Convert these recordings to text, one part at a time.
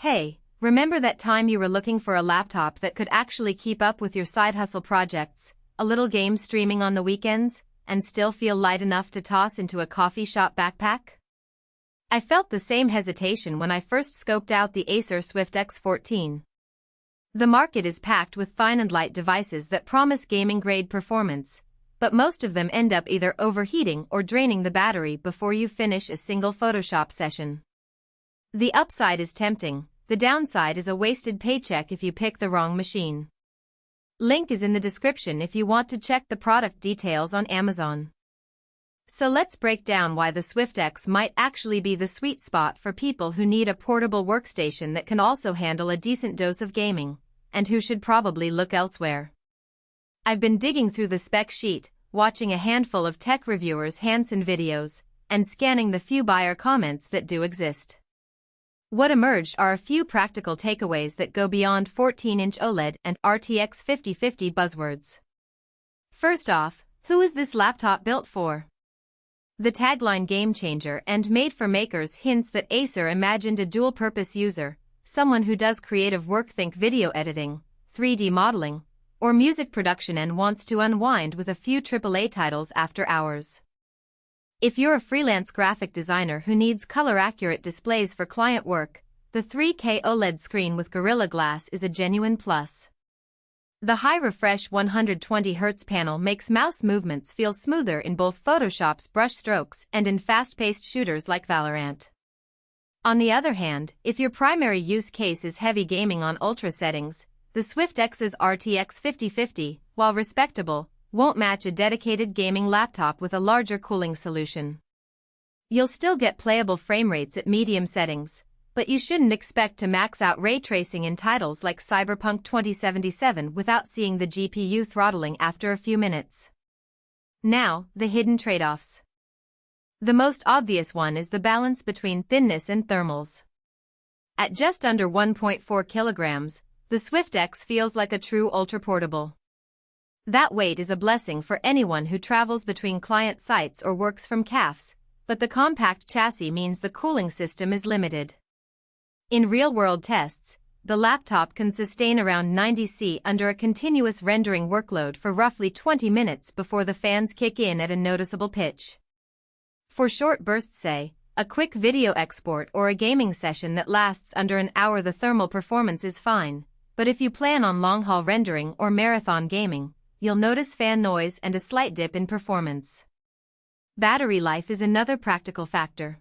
Hey, remember that time you were looking for a laptop that could actually keep up with your side hustle projects, a little game streaming on the weekends, and still feel light enough to toss into a coffee shop backpack? I felt the same hesitation when I first scoped out the Acer Swift X14. The market is packed with fine and light devices that promise gaming-grade performance, but most of them end up either overheating or draining the battery before you finish a single Photoshop session. The upside is tempting, the downside is a wasted paycheck if you pick the wrong machine. Link is in the description if you want to check the product details on Amazon. So let's break down why the Swift X might actually be the sweet spot for people who need a portable workstation that can also handle a decent dose of gaming, and who should probably look elsewhere. I've been digging through the spec sheet, watching a handful of tech reviewers' hands-on videos, and scanning the few buyer comments that do exist. What emerged are a few practical takeaways that go beyond 14-inch OLED and RTX 5050 buzzwords. First off, who is this laptop built for? The tagline "game changer" and "made for makers" hints that Acer imagined a dual-purpose user, someone who does creative work, think video editing, 3D modeling, or music production and wants to unwind with a few AAA titles after hours. If you're a freelance graphic designer who needs color-accurate displays for client work, the 3K OLED screen with Gorilla Glass is a genuine plus. The high-refresh 120Hz panel makes mouse movements feel smoother in both Photoshop's brush strokes and in fast-paced shooters like Valorant. On the other hand, if your primary use case is heavy gaming on ultra settings, the Swift X's RTX 5050, while respectable, won't match a dedicated gaming laptop with a larger cooling solution. You'll still get playable frame rates at medium settings, but you shouldn't expect to max out ray tracing in titles like Cyberpunk 2077 without seeing the GPU throttling after a few minutes. Now, the hidden trade-offs. The most obvious one is the balance between thinness and thermals. At just under 1.4 kilograms, the Swift X feels like a true ultra-portable. That weight is a blessing for anyone who travels between client sites or works from cafes, but the compact chassis means the cooling system is limited. In real-world tests, the laptop can sustain around 90 degrees under a continuous rendering workload for roughly 20 minutes before the fans kick in at a noticeable pitch. For short bursts, say, a quick video export or a gaming session that lasts under an hour, the thermal performance is fine, but if you plan on long-haul rendering or marathon gaming, you'll notice fan noise and a slight dip in performance. Battery life is another practical factor.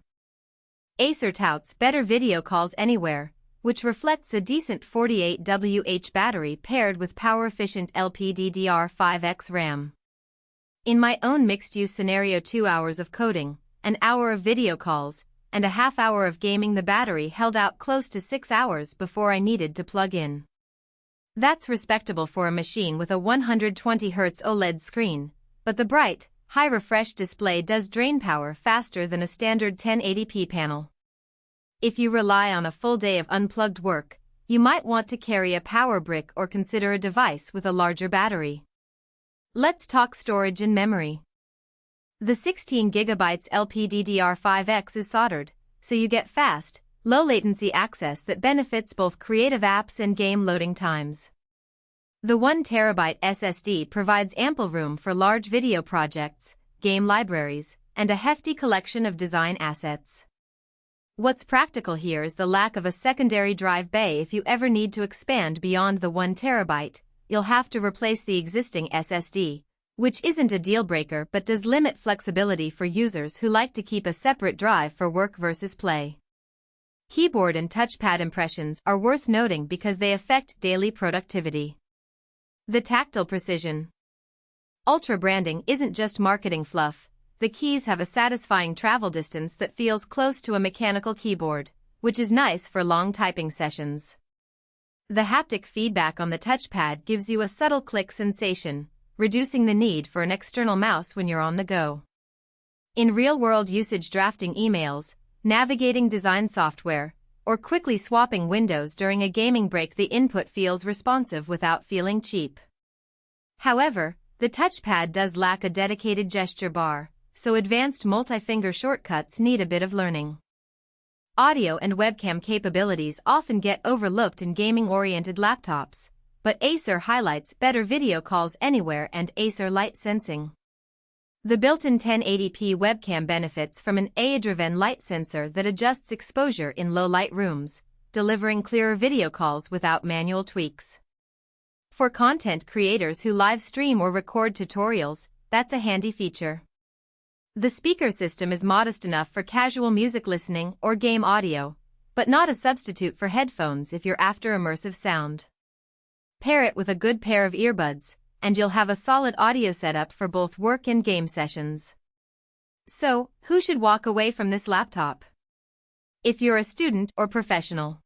Acer touts better video calls anywhere, which reflects a decent 48Wh battery paired with power-efficient LPDDR5X RAM. In my own mixed-use scenario, 2 hours of coding, an hour of video calls, and a half hour of gaming, the battery held out close to 6 hours before I needed to plug in. That's respectable for a machine with a 120Hz OLED screen, but the bright, high-refresh display does drain power faster than a standard 1080p panel. If you rely on a full day of unplugged work, you might want to carry a power brick or consider a device with a larger battery. Let's talk storage and memory. The 16GB LPDDR5X is soldered, so you get fast, low-latency access that benefits both creative apps and game loading times. The 1TB SSD provides ample room for large video projects, game libraries, and a hefty collection of design assets. What's practical here is the lack of a secondary drive bay. If you ever need to expand beyond the 1TB, you'll have to replace the existing SSD, which isn't a deal-breaker but does limit flexibility for users who like to keep a separate drive for work versus play. Keyboard and touchpad impressions are worth noting because they affect daily productivity. The tactile precision. Ultra branding isn't just marketing fluff. The keys have a satisfying travel distance that feels close to a mechanical keyboard, which is nice for long typing sessions. The haptic feedback on the touchpad gives you a subtle click sensation, reducing the need for an external mouse when you're on the go. In real-world usage, drafting emails, navigating design software, or quickly swapping windows during a gaming break, the input feels responsive without feeling cheap. However, the touchpad does lack a dedicated gesture bar, so advanced multi-finger shortcuts need a bit of learning. Audio and webcam capabilities often get overlooked in gaming-oriented laptops, but Acer highlights better video calls anywhere and Acer light sensing. The built-in 1080p webcam benefits from an AI-driven light sensor that adjusts exposure in low-light rooms, delivering clearer video calls without manual tweaks. For content creators who live stream or record tutorials, that's a handy feature. The speaker system is modest enough for casual music listening or game audio, but not a substitute for headphones if you're after immersive sound. Pair it with a good pair of earbuds, and you'll have a solid audio setup for both work and game sessions. So, who should walk away from this laptop? If you're a student or professional,